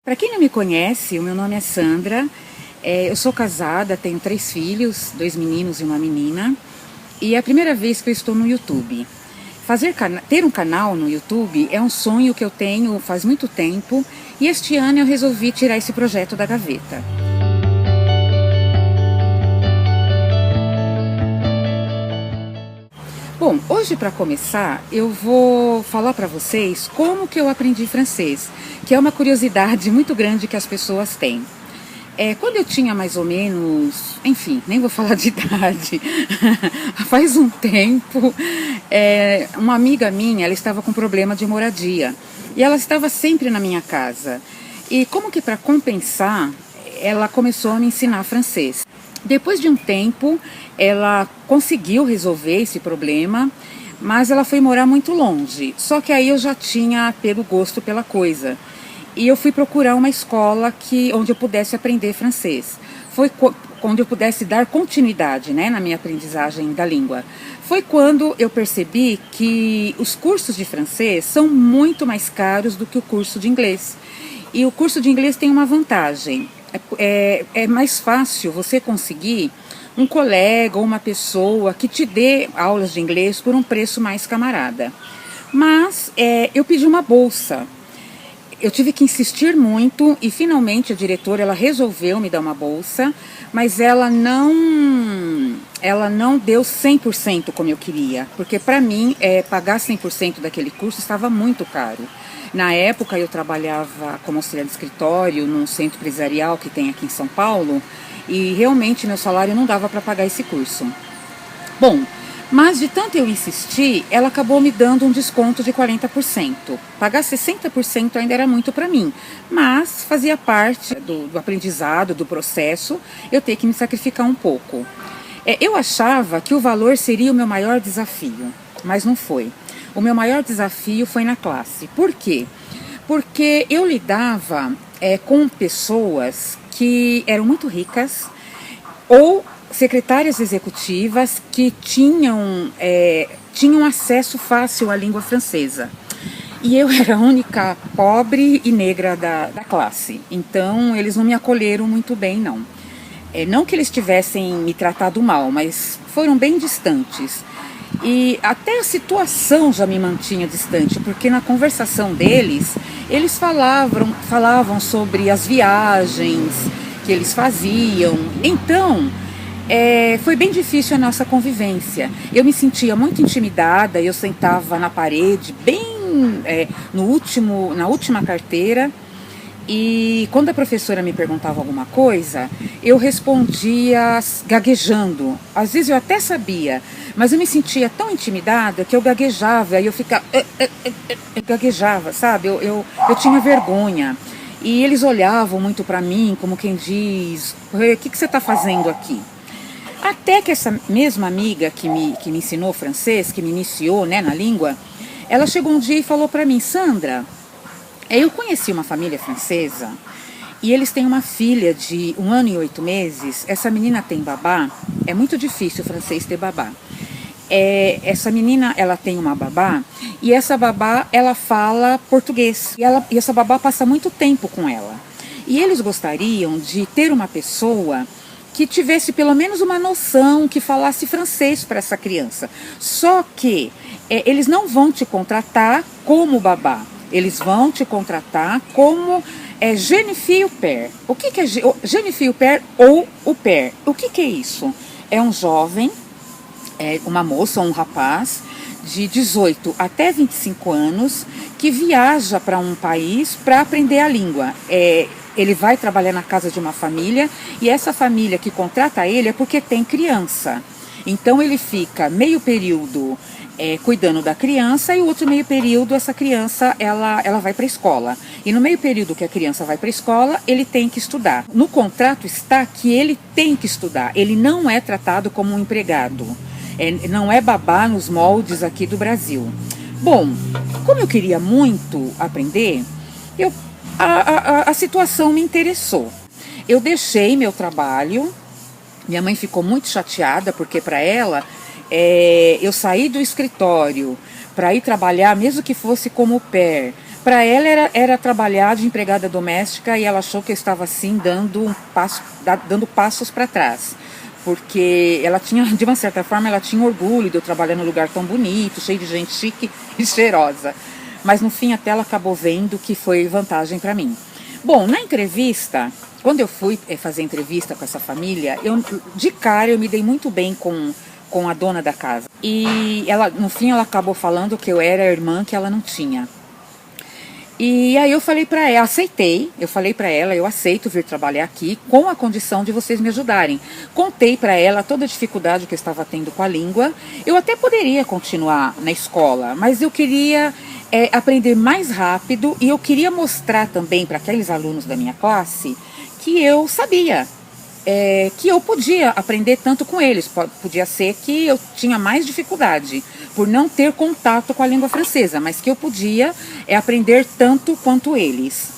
Para quem não me conhece, o meu nome é Sandra, eu sou casada, tenho 3 filhos, 2 meninos e uma menina, e é a primeira vez que eu estou no YouTube. Ter um canal no YouTube é um sonho que eu tenho faz muito tempo, e este ano eu resolvi tirar esse projeto da gaveta. Bom, hoje para começar eu vou falar para vocês como que eu aprendi francês, que é uma curiosidade muito grande que as pessoas têm. Quando eu tinha mais ou menos, enfim, nem vou falar de idade, faz um tempo, uma amiga minha, ela estava com problema de moradia e ela estava sempre na minha casa. E como que para compensar, ela começou a me ensinar francês. Depois de um tempo, ela conseguiu resolver esse problema, mas ela foi morar muito longe. Só que aí eu já tinha pego gosto pela coisa. E eu fui procurar uma escola onde eu pudesse aprender francês. Foi onde eu pudesse dar continuidade, né, na minha aprendizagem da língua. Foi quando eu percebi que os cursos de francês são muito mais caros do que o curso de inglês. E o curso de inglês tem uma vantagem. É mais fácil você conseguir um colega ou uma pessoa que te dê aulas de inglês por um preço mais camarada. Mas eu pedi uma bolsa. Eu tive que insistir muito e finalmente a diretora ela resolveu me dar uma bolsa, mas ela não deu 100% como eu queria, porque para mim pagar 100% daquele curso estava muito caro. Na época eu trabalhava como auxiliar de escritório num centro empresarial que tem aqui em São Paulo e realmente meu salário não dava para pagar esse curso. Bom, mas de tanto eu insistir, ela acabou me dando um desconto de 40%. Pagar 60% ainda era muito para mim, mas fazia parte do aprendizado, do processo, eu ter que me sacrificar um pouco. Eu achava que o valor seria o meu maior desafio, mas não foi. O meu maior desafio foi na classe. Por quê? Porque eu lidava com pessoas que eram muito ricas ou secretárias executivas que tinham acesso fácil à língua francesa. E eu era a única pobre e negra da classe. Então, eles não me acolheram muito bem, não. Não que eles tivessem me tratado mal, mas foram bem distantes. E até a situação já me mantinha distante, porque na conversação deles, eles falavam sobre as viagens que eles faziam. Então, foi bem difícil a nossa convivência. Eu me sentia muito intimidada, eu sentava na parede, bem na última carteira, e quando a professora me perguntava alguma coisa, eu respondia gaguejando. Às vezes eu até sabia, mas eu me sentia tão intimidada que eu gaguejava, e eu ficava... gaguejava, sabe? Eu tinha vergonha. E eles olhavam muito para mim, como quem diz, o que você está fazendo aqui? Até que essa mesma amiga que me ensinou francês, que me iniciou, né, na língua, ela chegou um dia e falou para mim: Sandra, eu conheci uma família francesa e eles têm uma filha de 1 ano e 8 meses. Essa menina tem babá. É muito difícil o francês ter babá. Essa menina, ela tem uma babá e essa babá, ela fala português. E essa babá passa muito tempo com ela. E eles gostariam de ter uma pessoa que tivesse pelo menos uma noção, que falasse francês para essa criança. Só que eles não vão te contratar como babá. Eles vão te contratar como jeune fille au pair. O que é jeune fille au pair ou au pair? O que é isso? É um jovem, uma moça ou um rapaz de 18 até 25 anos que viaja para um país para aprender a língua. Ele vai trabalhar na casa de uma família e essa família que contrata ele é porque tem criança. Então ele fica meio período cuidando da criança e o outro meio período essa criança ela vai para a escola. E no meio período que a criança vai para a escola, ele tem que estudar. No contrato está que ele tem que estudar, ele não é tratado como um empregado. Não é babá nos moldes aqui do Brasil. Bom, como eu queria muito aprender, a situação me interessou. Eu deixei meu trabalho, minha mãe ficou muito chateada, porque para ela, eu saí do escritório para ir trabalhar, mesmo que fosse como au pair, Para ela era trabalhar de empregada doméstica e ela achou que eu estava assim dando passos para trás. Porque ela tinha, de uma certa forma, ela tinha orgulho de eu trabalhar num lugar tão bonito, cheio de gente chique e cheirosa. Mas no fim até ela acabou vendo que foi vantagem para mim. Bom, na entrevista, quando eu fui fazer entrevista com essa família, de cara eu me dei muito bem com a dona da casa. E ela, no fim ela acabou falando que eu era a irmã que ela não tinha. E aí eu falei para ela, eu falei para ela, eu aceito vir trabalhar aqui com a condição de vocês me ajudarem. Contei para ela toda a dificuldade que eu estava tendo com a língua. Eu até poderia continuar na escola, mas eu queria aprender mais rápido e eu queria mostrar também para aqueles alunos da minha classe que eu sabia. Que eu podia aprender tanto com eles. Podia ser que eu tinha mais dificuldade por não ter contato com a língua francesa, mas que eu podia aprender tanto quanto eles.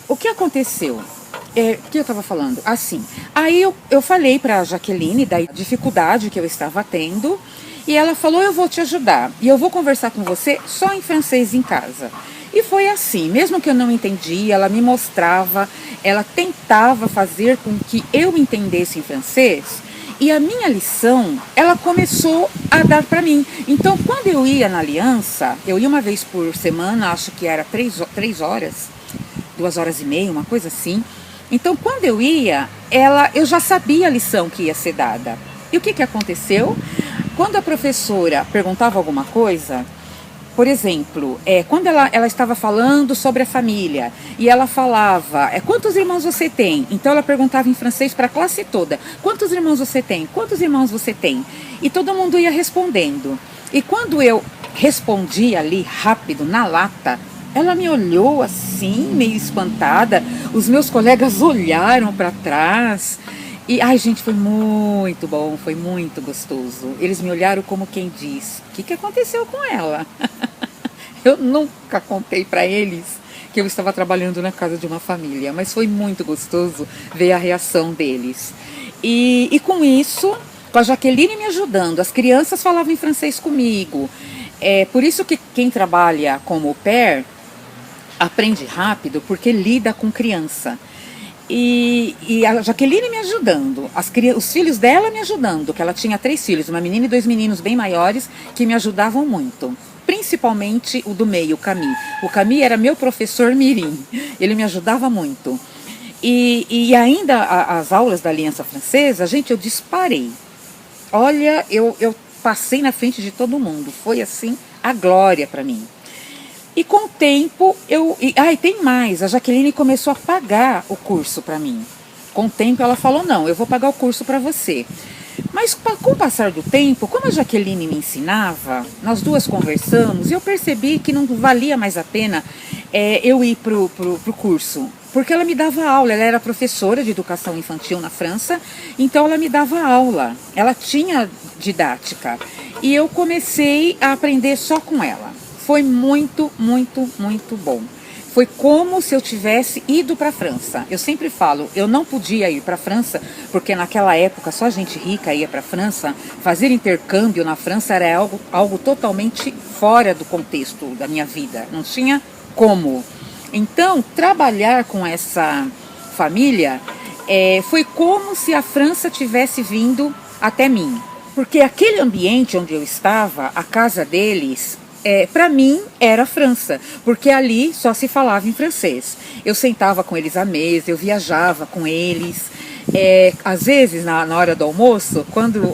O que aconteceu? O que eu estava falando? Assim, aí eu falei para a Jaqueline da dificuldade que eu estava tendo e ela falou, eu vou te ajudar e eu vou conversar com você só em francês em casa. E foi assim, mesmo que eu não entendia, ela me mostrava, ela tentava fazer com que eu entendesse em francês e a minha lição, ela começou a dar para mim. Então, quando eu ia na Aliança, eu ia uma vez por semana, acho que era 3 horas, 2 horas e meia, uma coisa assim. Então, quando eu ia, eu já sabia a lição que ia ser dada. E o que aconteceu? Quando a professora perguntava alguma coisa, por exemplo, quando ela estava falando sobre a família e ela falava, quantos irmãos você tem? Então ela perguntava em francês para a classe toda, quantos irmãos você tem? Quantos irmãos você tem? E todo mundo ia respondendo. E quando eu respondi ali rápido, na lata, ela me olhou assim, meio espantada, os meus colegas olharam para trás. E, ai gente, foi muito bom, foi muito gostoso. Eles me olharam como quem diz, o que aconteceu com ela? Eu nunca contei para eles que eu estava trabalhando na casa de uma família, mas foi muito gostoso ver a reação deles. E com isso, com a Jaqueline me ajudando, as crianças falavam em francês comigo. Por isso que quem trabalha como au pair aprende rápido, porque lida com criança. E a Jaqueline me ajudando, os filhos dela me ajudando, que ela tinha 3 filhos, uma menina e 2 meninos bem maiores, que me ajudavam muito. Principalmente o do meio, o Camille. O Camille era meu professor mirim, ele me ajudava muito. E ainda as aulas da Aliança Francesa, gente, eu disparei. Olha, eu passei na frente de todo mundo, foi assim a glória para mim. E com o tempo, tem mais, a Jaqueline começou a pagar o curso para mim. Com o tempo ela falou, não, eu vou pagar o curso para você. Mas com o passar do tempo, como a Jaqueline me ensinava, nós duas conversamos e eu percebi que não valia mais a pena eu ir pro curso. Porque ela me dava aula, ela era professora de educação infantil na França, então ela me dava aula, ela tinha didática. E eu comecei a aprender só com ela. Foi muito, muito, muito bom. Foi como se eu tivesse ido para a França. Eu sempre falo, eu não podia ir para a França, porque naquela época só gente rica ia para a França. Fazer intercâmbio na França era algo totalmente fora do contexto da minha vida. Não tinha como. Então, trabalhar com essa família foi como se a França tivesse vindo até mim. Porque aquele ambiente onde eu estava, a casa deles, para mim era França, porque ali só se falava em francês. Eu sentava com eles à mesa, eu viajava com eles. Às vezes, na hora do almoço, quando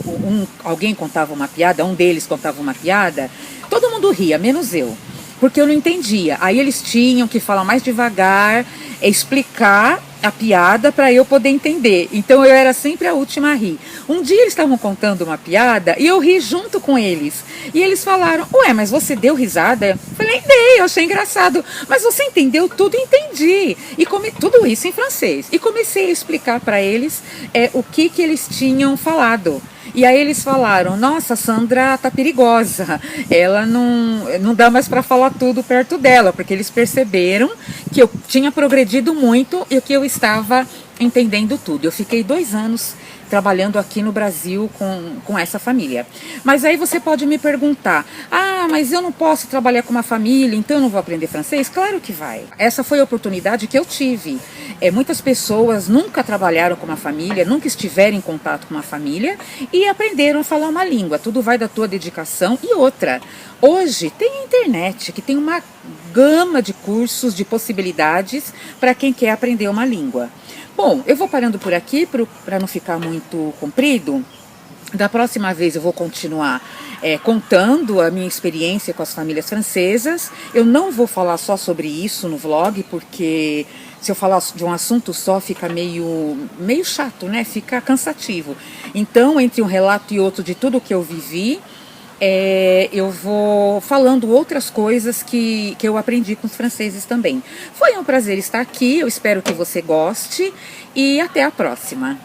alguém contava uma piada, um deles contava uma piada, todo mundo ria, menos eu, porque eu não entendia. Aí eles tinham que falar mais devagar, explicar a piada para eu poder entender. Então eu era sempre a última a rir. Um dia eles estavam contando uma piada e eu ri junto com eles. E eles falaram, ué, mas você deu risada? Eu falei, dei, eu achei engraçado. Mas você entendeu tudo? Entendi. E tudo isso em francês. E comecei a explicar para eles o que eles tinham falado. E aí eles falaram, nossa, a Sandra tá perigosa, ela não dá mais para falar tudo perto dela, porque eles perceberam que eu tinha progredido muito e que eu estava entendendo tudo. Eu fiquei 2 anos trabalhando aqui no Brasil com essa família. Mas aí você pode me perguntar, mas eu não posso trabalhar com uma família, então eu não vou aprender francês? Claro que vai. Essa foi a oportunidade que eu tive. Muitas pessoas nunca trabalharam com uma família, nunca estiveram em contato com uma família e aprenderam a falar uma língua. Tudo vai da tua dedicação. E outra, hoje tem a internet, que tem uma gama de cursos, de possibilidades para quem quer aprender uma língua. Bom, eu vou parando por aqui para não ficar muito comprido. Da próxima vez eu vou continuar contando a minha experiência com as famílias francesas. Eu não vou falar só sobre isso no vlog, porque se eu falar de um assunto só fica meio chato, né? Fica cansativo. Então, entre um relato e outro de tudo que eu vivi, eu vou falando outras coisas que eu aprendi com os franceses também. Foi um prazer estar aqui, eu espero que você goste e até a próxima.